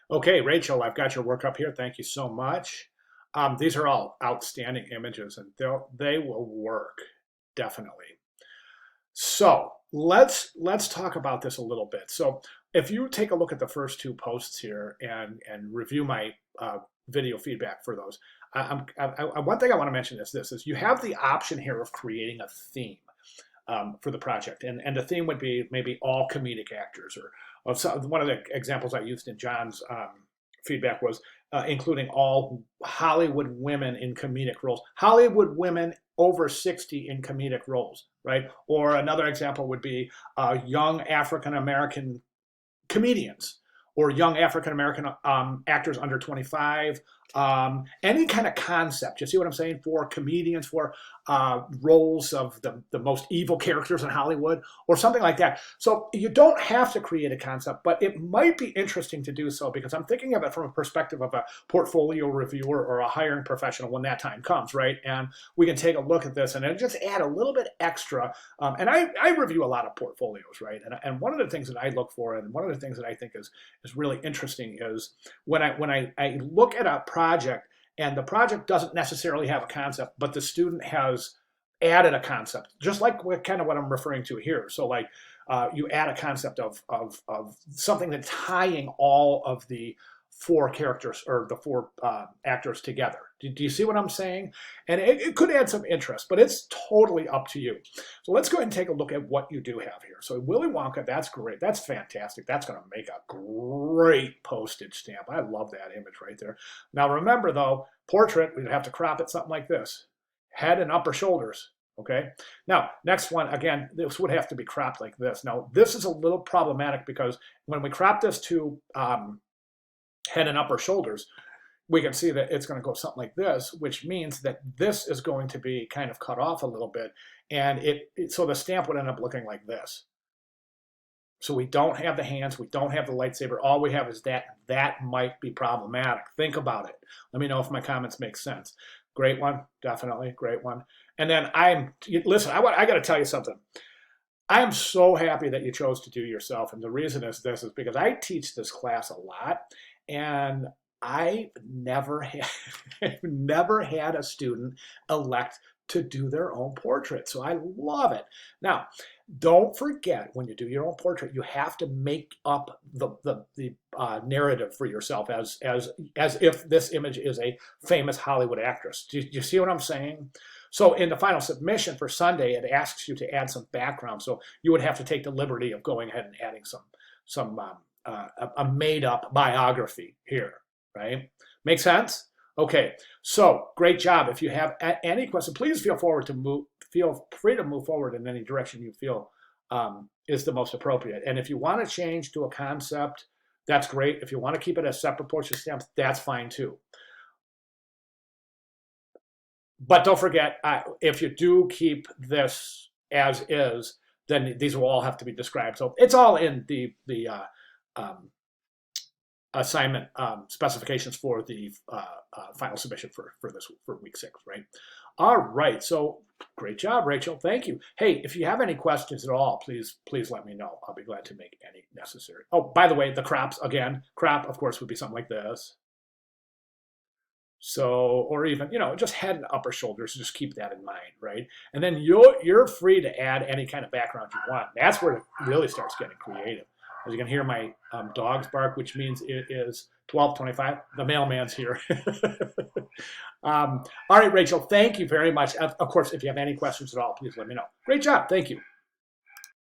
Okay, Rachel, I've got your work up here. Thank you so much. These are all outstanding images, and they will work definitely. So let's talk about this a little bit. So if you take a look at the first two posts here and review my video feedback for those, one thing I want to mention is this: is you have the option here of creating a theme for the project, and the theme would be maybe all comedic actors, or one of the examples I used in John's feedback was including all Hollywood women in comedic roles, Hollywood women over 60 in comedic roles, right? Or another example would be young African American comedians or young African American actors under 25. Any kind of concept, you see what I'm saying, for comedians, for roles of the most evil characters in Hollywood or something like that. So you don't have to create a concept, but it might be interesting to do so because I'm thinking of it from a perspective of a portfolio reviewer or a hiring professional when that time comes, right? And we can take a look at this and then just add a little bit extra. And I review a lot of portfolios, right? And one of the things that I look for, and one of the things that I think is really interesting, is when I look at a project and the project doesn't necessarily have a concept, but the student has added a concept, just like kind of what I'm referring to here. So like you add a concept of something that's tying all of the four characters or the four actors together. Do you see what I'm saying? And it could add some interest, but it's totally up to you. So let's go ahead and take a look at what you do have here. So Willy Wonka, that's great. That's fantastic. That's going to make a great postage stamp. I love that image right there. Now remember though, portrait, we'd have to crop it something like this. Head and upper shoulders. Okay. Now, next one, again, this would have to be cropped like this. Now, this is a little problematic because when we crop this to head and upper shoulders, we can see that it's going to go something like this, which means that this is going to be kind of cut off a little bit. And so the stamp would end up looking like this. So we don't have the hands, we don't have the lightsaber. All we have is that. That might be problematic. Think about it. Let me know if my comments make sense. Great one, definitely, great one. And then listen, I got to tell you something. I am so happy that you chose to do yourself. And the reason is this is because I teach this class a lot. And I never had a student elect to do their own portrait. So I love it. Now, don't forget when you do your own portrait, you have to make up the narrative for yourself as if this image is a famous Hollywood actress. Do you see what I'm saying? So in the final submission for Sunday, it asks you to add some background. So you would have to take the liberty of going ahead and adding some a made-up biography here, right? Make sense? Okay, so great job. If you have any question, please feel free to move forward in any direction you feel is the most appropriate. And if you want to change to a concept, that's great. If you want to keep it as separate portrait stamps, that's fine too. But don't forget, if you do keep this as is, then these will all have to be described. So it's all in the assignment specifications for the final submission for week 6, right? All right, so great job, Rachel. Thank you. Hey, if you have any questions at all, please let me know. I'll be glad to make any necessary. Oh, by the way, the crops again. Crop, of course, would be something like this. So, or even, just head and upper shoulders, just keep that in mind, right? And then you're free to add any kind of background you want. That's where it really starts getting creative. As you can hear my dogs bark, which means it is 12:25. The mailman's here. All right, Rachel, thank you very much. Of course, if you have any questions at all, please let me know. Great job. Thank you.